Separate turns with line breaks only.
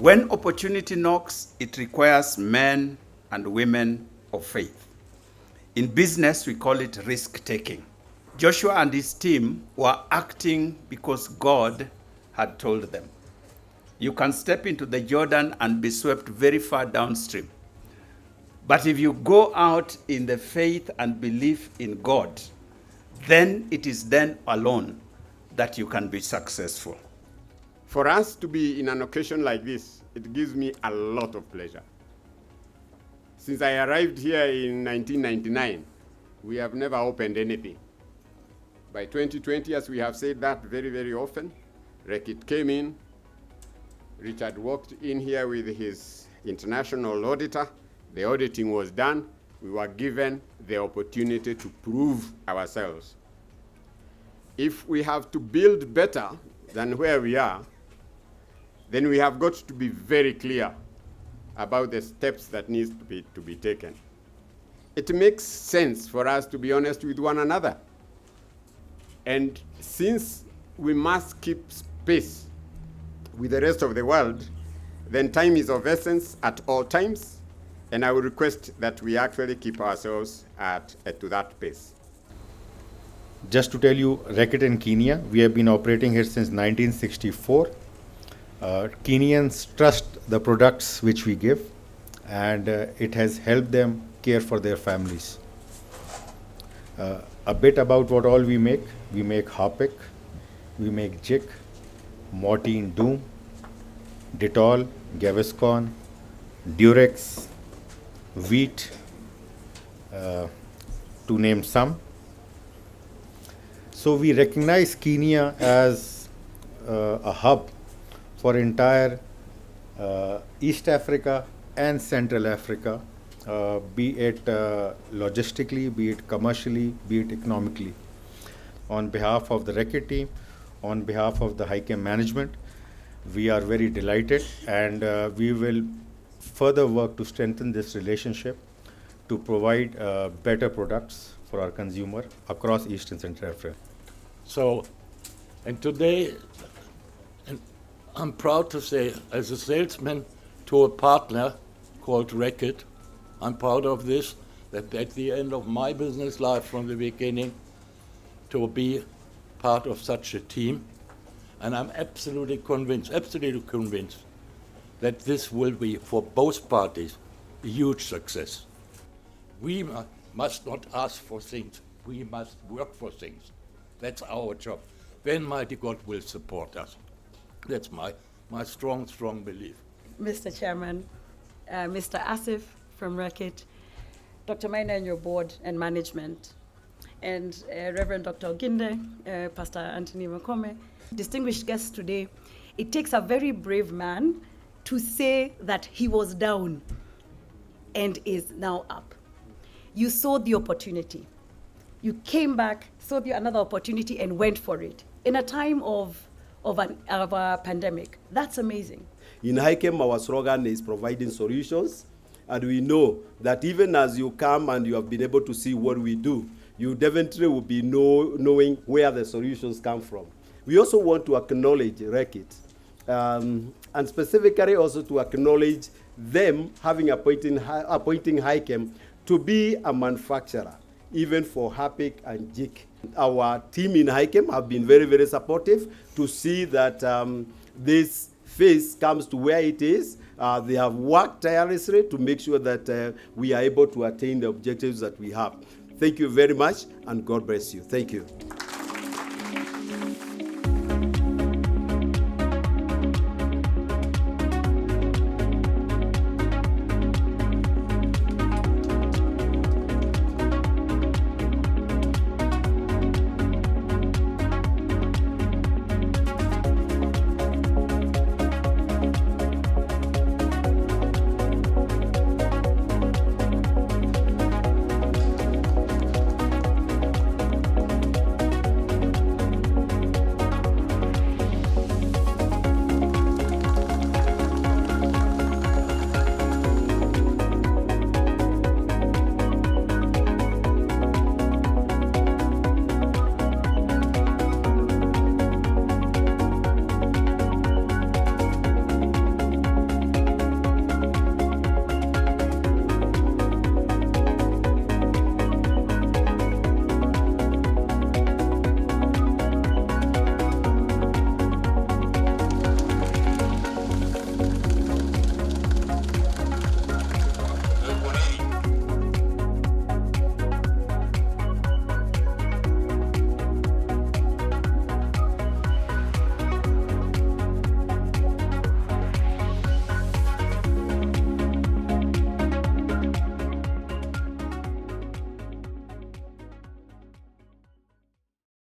When opportunity knocks, it requires men and women of faith. In business, we call it risk-taking. Joshua and his team were acting because God had told them. You can step into the Jordan and be swept very far downstream. But if you go out in the faith and belief in God, then it is then alone that you can be successful.
For us to be in an occasion like this, it gives me a lot of pleasure. Since I arrived here in 1999, we have never opened anything. By 2020, as we have said that very, very often, Rekit came in, Richard walked in here with his international auditor, the auditing was done, we were given the opportunity to prove ourselves. If we have to build better than where we are, then we have got to be very clear about the steps that need to be taken. It makes sense for us to be honest with one another. And since we must keep pace with the rest of the world, then time is of essence at all times, and I would request that we actually keep ourselves to that pace.
Just to tell you, Reckitt in Kenya, we have been operating here since 1964. Kenyans trust the products which we give, and it has helped them care for their families. A bit about what all we make. We make Harpic, we make Jik, Mortein Doom, Dettol, Gaviscon, Durex, Wheat, to name some. So we recognize Kenya as a hub for entire East Africa and Central Africa, be it logistically, be it commercially, be it economically. On behalf of the Reckitt team, on behalf of the HiChem management, we are very delighted, and we will further work to strengthen this relationship to provide better products for our consumer across East and Central Africa.
So, and today, and I'm proud to say, as a salesman to a partner called Reckitt, I'm proud of this, that at the end of my business life from the beginning, to be part of such a team. And I'm absolutely convinced that this will be, for both parties, a huge success. We must not ask for things, we must work for things. That's our job. Then mighty God will support us. That's my strong, strong belief.
Mr. Chairman, Mr. Asif from Reckitt, Dr. Maina and your board and management, and Reverend Dr. Oginde, Pastor Anthony Makome, distinguished guests today. It takes a very brave man to say that he was down and is now up. You saw the opportunity. You came back, saw another opportunity, and went for it in a time of a pandemic. That's amazing.
In HiChem, our slogan is providing solutions, and we know that even as you come and you have been able to see what we do, you definitely will be knowing where the solutions come from. We also want to acknowledge Reckitt, and specifically also to acknowledge them having appointing HiChem to be a manufacturer, even for Harpic and Jik. Our team in HiChem have been very, very supportive to see that this phase comes to where it is. They have worked tirelessly to make sure that we are able to attain the objectives that we have. Thank you very much, and God bless you. Thank you.